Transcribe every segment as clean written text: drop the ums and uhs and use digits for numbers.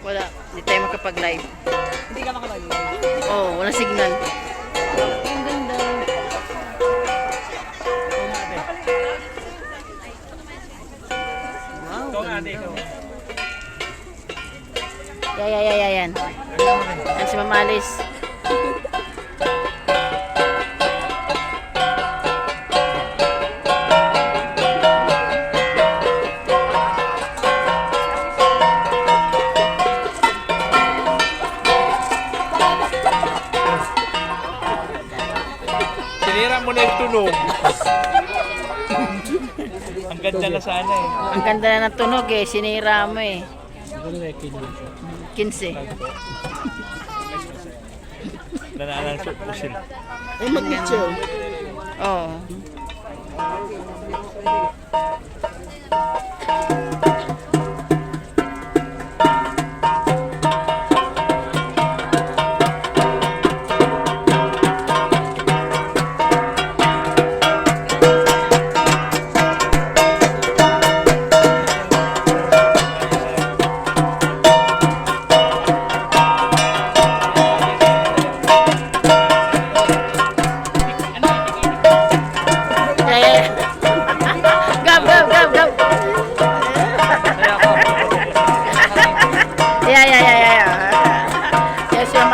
Wala, hindi tayo makapag-live. Hindi ka makapag-live? Oo, wala signal. Ang ganda. Wow, ganda. Yan. Yan si Mamalis. Sinira mo na yung tunog. Ang ganda na sana eh. Ang ganda na ng tunog eh. Sinira mo eh. 15. Nanaalang po sila. Ay, mag-picture. Oo.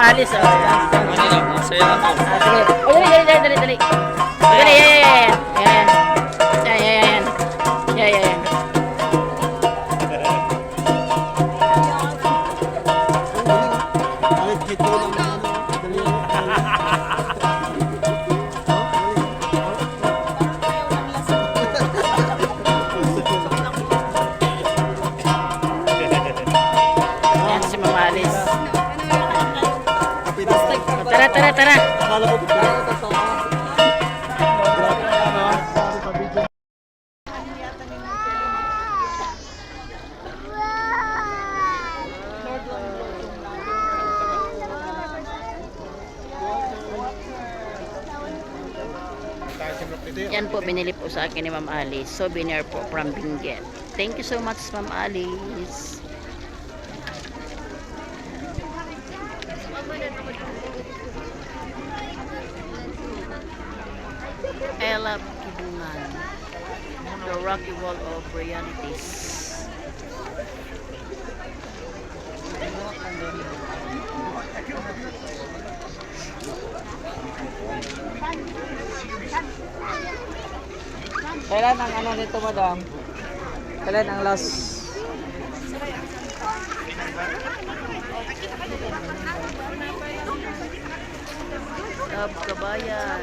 Alis, oh. Masaya na po. Sige. Dali. Dali, yan. Yan. Yan si Mamalis. Tara. Yan po, binili po sa akin ni Ma'am Alice. Souvenir po from Benguet. Thank you so much, Ma'am Alice. I love Kibungan, the rocky wall of realities. Kailan ang ano nito, madam? Kailan ang last? Love Kabayan.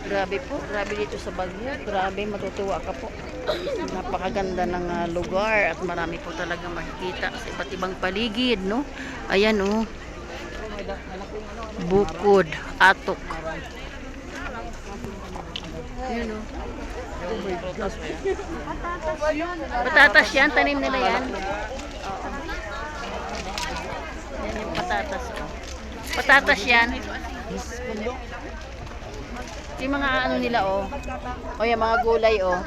Grabe po, grabe dito sa Baguio. Grabe, matutuwa ka po. Napakaganda ng lugar at marami po talaga makikita sa iba't ibang paligid, no? Ayan, oh. Bukod, Atok. Ayan, oh. Patatas yan, tanim nila yan. Oo. Yan yung patatas, oh. Patatas yan. Yung mga ano nila, oh. O yung mga gulay, oh.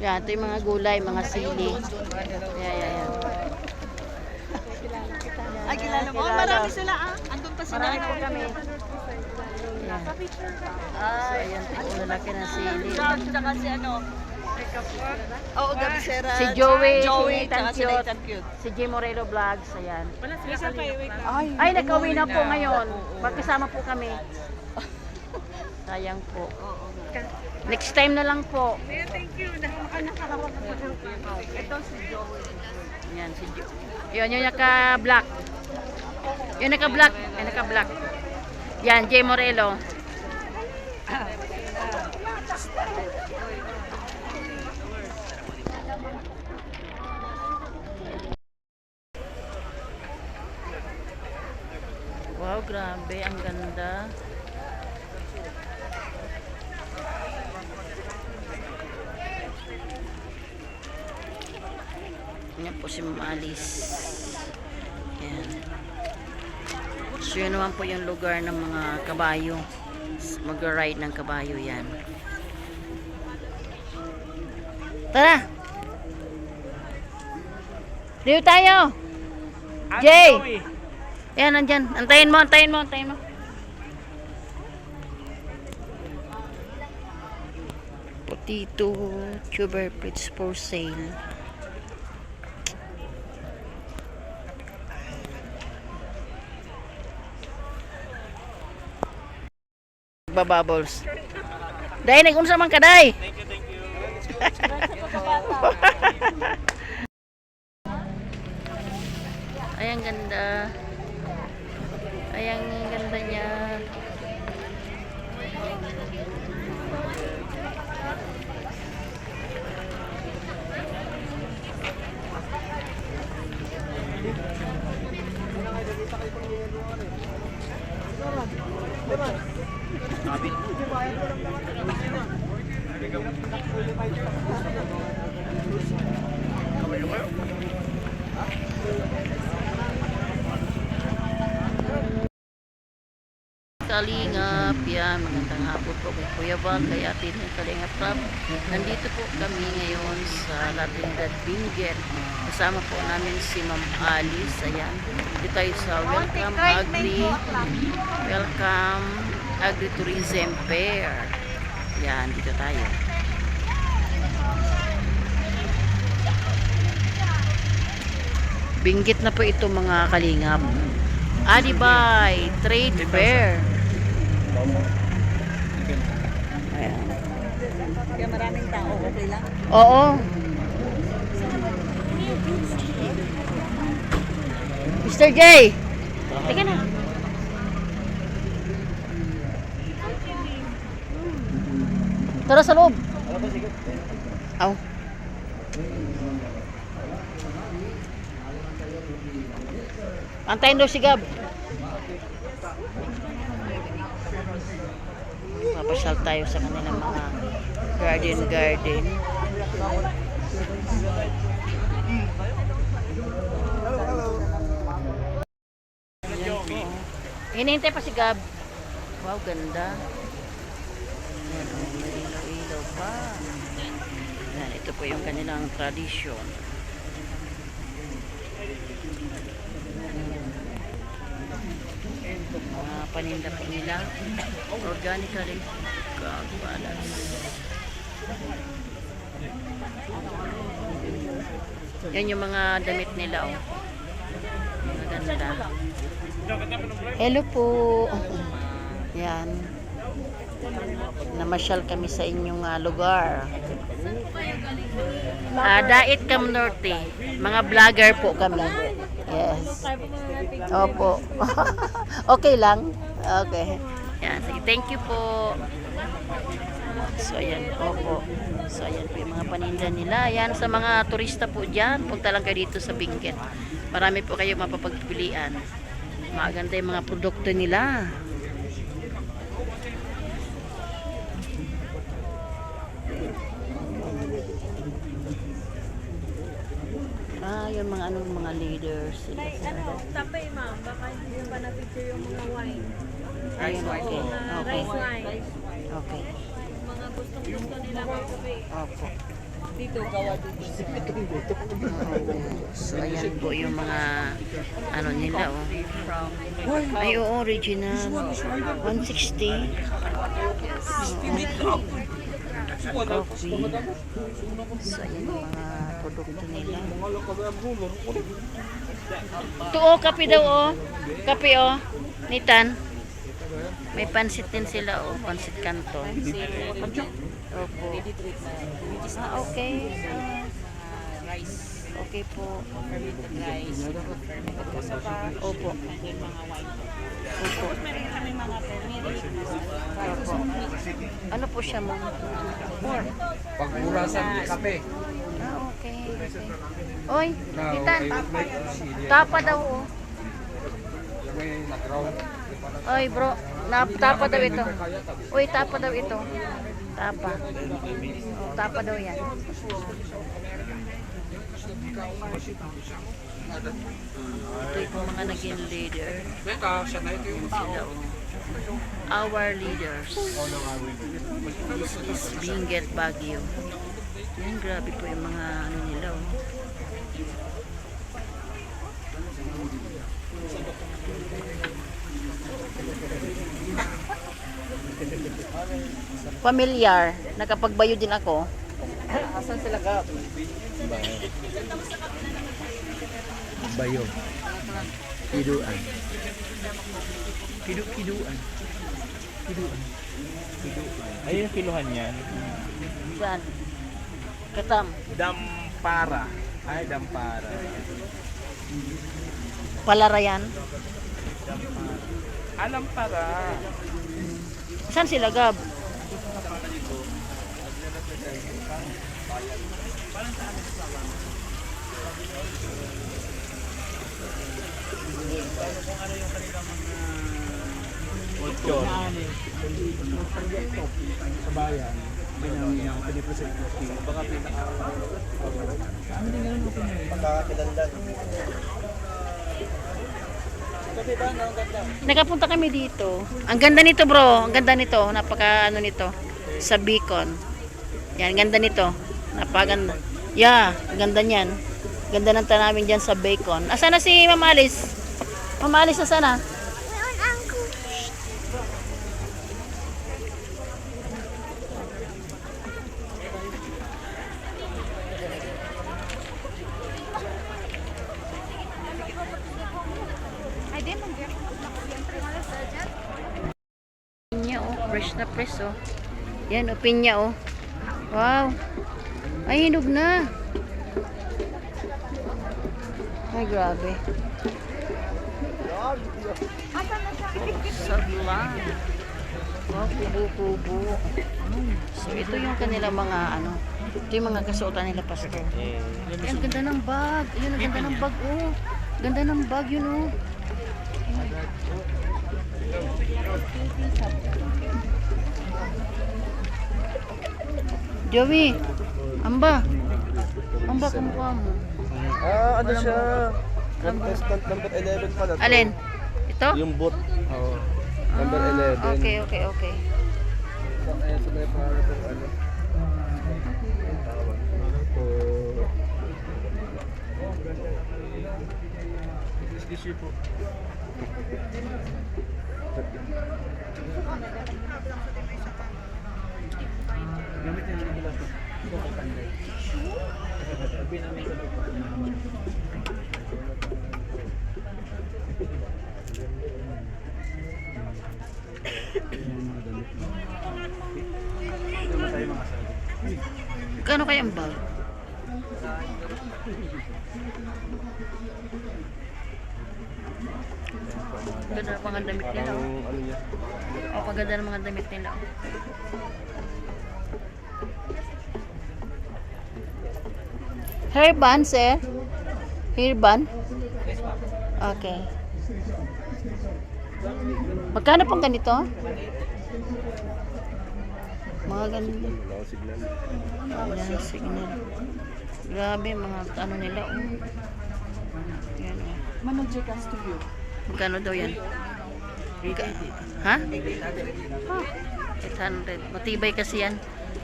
Yan, ito yung mga gulay, mga sili. Yan. Ay, kilala mo? Marami sila, ah. Andun pa sila. Marami po kami. Yan. So, ayan po, lalaki ng sili. Tsaka si ano? Oo, Gabi Sera. Si Joey, Joey, si Nathan tsaka si Cute, Nathan Cute. si Jim Morelo Vlogs, ayan. Ay, Ay, nagka-uwi na po ngayon. Magkasama po kami. Sayang po. Next time na lang po. thank you. Nakahawak po ng ito si Joey. Yan, si Joey. Yun, yung naka-black. Yung naka-black. Yung naka-black. Yan, Jim Morelo. grabe, ang ganda. Yan po si Ma'am Alice. Yan. So yun naman po yung lugar ng mga kabayo. Mag-ride ng kabayo yan. Tara! Dito tayo! Jay! Yan, nandyan. Antayin mo, antayin mo, antayin mo. Potato tuber plates for sale. Babubbles. Day, nag-unsa man ka, Day? Ay, ang ganda. Ay, ang ganda niya. Kalingap, yan, magandang hapon po kay Kuya Bang, kay atin ng Kalingap Rap. Nandito po kami ngayon sa Latinidad Benguet. Kasama po namin si Ma'am Alice. Ayan, dito tayo sa Welcome Agri-Tourism Fair. Yan, dito tayo. Benguet na po ito mga Kalingap. Alibay Trade Fair. Ayan. Kaya maraming tao, okay lang. Oo. Mr. J. Teka na. Tara sa loob. Aw. Antayin daw si Gab. Papasyal tayo sa kanilang mga garden. Hinihintay pa si Gab. Wow, ganda. Ayan, may ilaw-ilaw pa. Ayan, ito po yung kanilang tradisyon. Mga paninda po nila. Organically kagbalas. Yan yung mga damit nila, oh. Maganda. Hello po. Yan. Namasyal kami sa inyong lugar. Dait Cam Norte. Mga vlogger po kami. Yes. Opo. Okay lang. Okay. Yan. Sige, thank you po. So, ayan. Opo. So, ayan po yung mga paninda nila. Yan, sa mga turista po dyan, punta lang kayo dito sa Benguet. Marami po kayo mapapagpilian. Maganda yung mga produkto nila. Yung mga mga leaders sila. Tapay ma'am, baka hindi pa na-picture yung mga wine. Ayun, okay. Okay. Rice wine. Okay. Mga gustong-gusto nila magkape. Opo. Dito, gawa dito. So, ayan po yung mga ano nila, oh. Ay, oo, original. 160. Coffee. So, ayan yung mga produkto nila. Ito, oh, kape daw, oh. Kape, oh. Nitan. May pansit din sila, oh. Pansit canton. Opo. Okay. Rice. Okay po. Fermented rice. Fermented kasaba. Opo. Mga wine. Opo. Meron kami mga turmeric. Opo. Ano po siya mo? Pagmurasan ng kape. Okay. Oy, Titan. Tapa daw, oh. May nag-round. Oy bro, tapa daw ito. Uy, tapa daw ito. Tapa. Oh, tapa daw yan. Ito yung mga naging leader. Sila, oh. Our leaders. This is Benguet Baguio. Yan, grabe po yung mga ano nila, oh. Familiar, nakapagbayo din ako. Asan sila ka? Bayo. Kiduan. Kiduan. Ayun yung kiluhan yan. Saan? Katam. Dampara. Ay, dampara. Palarayan. Alam para. Saan sila, Gab? Yun. Sa bayan. Pinamina ako pinipresent ko. Baka pinaka... Ano din ganun ako na eh. Pagkakakilandan. Nakapunta kami dito. Ang ganda nito, bro. Ang ganda nito. Napaka ano nito. Sa Beacon. Yan, ganda nito. Napaganda. Yeah, ganda niyan. Ganda ng tanawin diyan sa Beacon. Asa na si Mama Alice? Mama Alice na sana? Pinya, oh, fresh na fresh, oh. Yan, oh, pinya, oh. Wow. Ay, hinog na. Ay, grabe. Saglan. Wow, kubo-kubo. So, ito yung kanilang mga, ano, ito yung mga kasuotan nila, Pastor. Ay, ang ganda ng bag. Ayun, ang ganda ng bag, oh. Ganda ng bag, yun, oh. Joey, amba. Amba kamukha mo. Ano siya? Contestant number 11 pala to. Alin? Ito? Yung boot. Oo. Number Ah, 11. okay. Ayan, so may para itong ano. Tawag. Po. This po. Gamit niya yung gila po. Sabi namin sa lupa. Kano kaya ang bag? Ganda ng mga damit nila, oh. Ano niya? Oh, paganda ng mga damit nila, oh. Hairband, sir? Hairband? Okay. Magkano pang ganito? Mga ganito. Wala ko signal. Ayan, signal. Grabe, mga ano nila, oh. Yan, oh. Manager comes to you. Magkano daw yan? Ha? 800. Matibay kasi yan.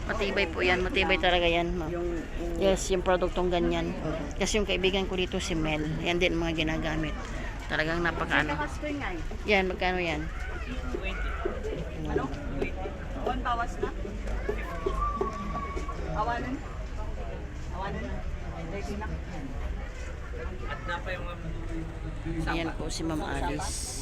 Matibay po yan. Matibay talaga yan. Yes, yung produktong ganyan. Kasi yung kaibigan ko dito si Mel. Yan din mga ginagamit. Talagang napakaano. Yan, magkano yan? Ano? 1 bawas na? Awanan? Awanan na. Ready na. At na pa yung Ayan po si Ma'am Alice.